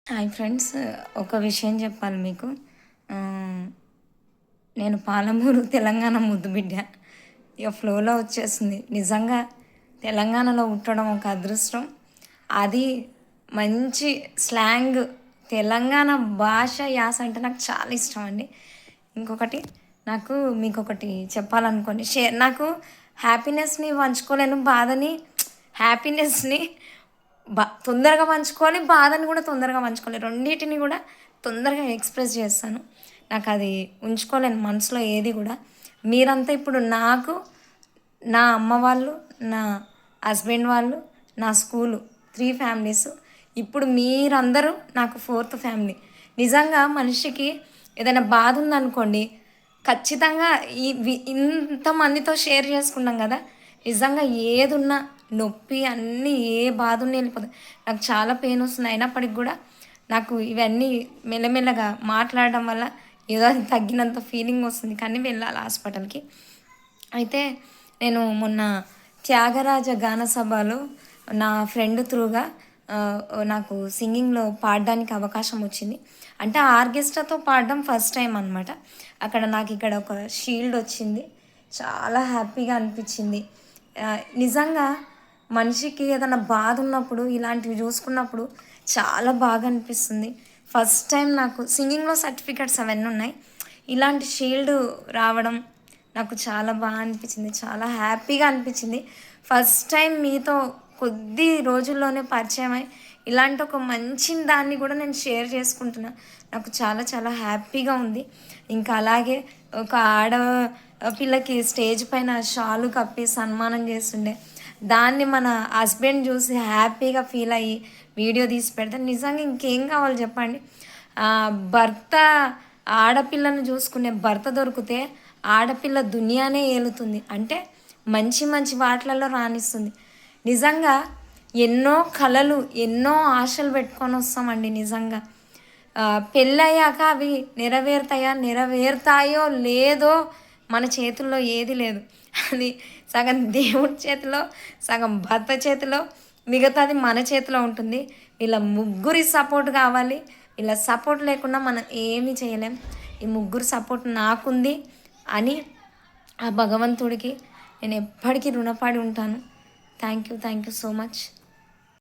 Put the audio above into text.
Hi friends. ఒక విషయం చెప్పాలి మీకు. నేను పాలమూరు తెలంగాణ ముద్దుబిడ్డ. ఇక ఫ్లోలో వచ్చేస్తుంది. నిజంగా తెలంగాణలో పుట్టడం ఒక అదృష్టం. అది మంచి స్లాంగ్, తెలంగాణ భాష యాస అంటే నాకు చాలా ఇష్టం అండి. ఇంకొకటి నాకు మీకొకటి చెప్పాలనుకోండి. నాకు హ్యాపీనెస్ని పంచుకోలేను, బాధని హ్యాపీనెస్ని తొందరగా పంచుకోవాలి, బాధని కూడా తొందరగా పంచుకోవాలి. రెండింటిని కూడా తొందరగా ఎక్స్ప్రెస్ చేస్తాను. నాకు అది ఉంచుకోలేను మనసులో ఏది కూడా. మీరంతా ఇప్పుడు నాకు, నా అమ్మ వాళ్ళు, నా హస్బెండ్ వాళ్ళు, నా స్కూలు 3 ఫ్యామిలీస్. ఇప్పుడు మీరందరూ నాకు 4th ఫ్యామిలీ. నిజంగా మనిషికి ఏదైనా బాధ ఉందనుకోండి, ఖచ్చితంగా ఇంతమందితో షేర్ చేసుకున్నాం కదా, నిజంగా ఏదున్నా నొప్పి అన్నీ ఏ బాధ ఉన్నా వెళ్ళిపోతుంది. నాకు చాలా పెయిన్ వస్తుంది, అయినప్పటికి కూడా నాకు ఇవన్నీ మెల్లమెల్లగా మాట్లాడడం వల్ల ఏదో అది తగ్గినంత ఫీలింగ్ వస్తుంది, కానీ వెళ్ళాలి హాస్పిటల్కి. అయితే నేను మొన్న త్యాగరాజ గాన సభలో నా ఫ్రెండ్ త్రూగా నాకు సింగింగ్లో పాడడానికి అవకాశం వచ్చింది. అంటే ఆర్కెస్ట్రాతో పాడడం ఫస్ట్ టైం అనమాట. అక్కడ నాకు ఇక్కడ ఒక షీల్డ్ వచ్చింది. చాలా హ్యాపీగా అనిపించింది. నిజంగా మనిషికి ఏదైనా బాధ ఉన్నప్పుడు ఇలాంటివి చూసుకున్నప్పుడు చాలా బాగా అనిపిస్తుంది. ఫస్ట్ టైం నాకు సింగింగ్లో సర్టిఫికెట్స్ అవన్నీ ఉన్నాయి. ఇలాంటి షీల్డ్ రావడం నాకు చాలా బాగా అనిపించింది, చాలా హ్యాపీగా అనిపించింది. ఫస్ట్ టైం మీతో కొద్ది రోజుల్లోనే పరిచయం అయ్యి ఇలాంటి ఒక మంచి దాన్ని కూడా నేను షేర్ చేసుకుంటున్నా. నాకు చాలా చాలా హ్యాపీగా ఉంది. ఇంకా అలాగే ఒక పిల్లకి స్టేజ్ పైన షాలు కప్పి సన్మానం చేస్తుండే, దాన్ని మన హస్బెండ్ చూసి హ్యాపీగా ఫీల్ అయ్యి వీడియో తీసి పెడితే నిజంగా ఇంకేం కావాలి చెప్పండి. భర్త, ఆడపిల్లను చూసుకునే భర్త దొరికితే ఆడపిల్ల దునియానే ఏలుతుంది. అంటే మంచి మంచి వాటిలలో రాణిస్తుంది. నిజంగా ఎన్నో కలలు, ఎన్నో ఆశలు పెట్టుకొని వస్తామండి. నిజంగా పెళ్ళయ్యాక అవి నెరవేరుతాయో లేదో మన చేతుల్లో ఏది లేదు. అది సగం దేవుడి చేతిలో, సగం భర్త చేతిలో, మిగతాది మన చేతిలో ఉంటుంది. వీళ్ళ ముగ్గురి సపోర్ట్ కావాలి. వీళ్ళ సపోర్ట్ లేకుండా మనం ఏమీ చేయలేం. ఈ ముగ్గురు సపోర్ట్ నాకుంది అని ఆ భగవంతుడికి నేను ఎప్పటికీ రుణపడి ఉంటాను. Thank you so much.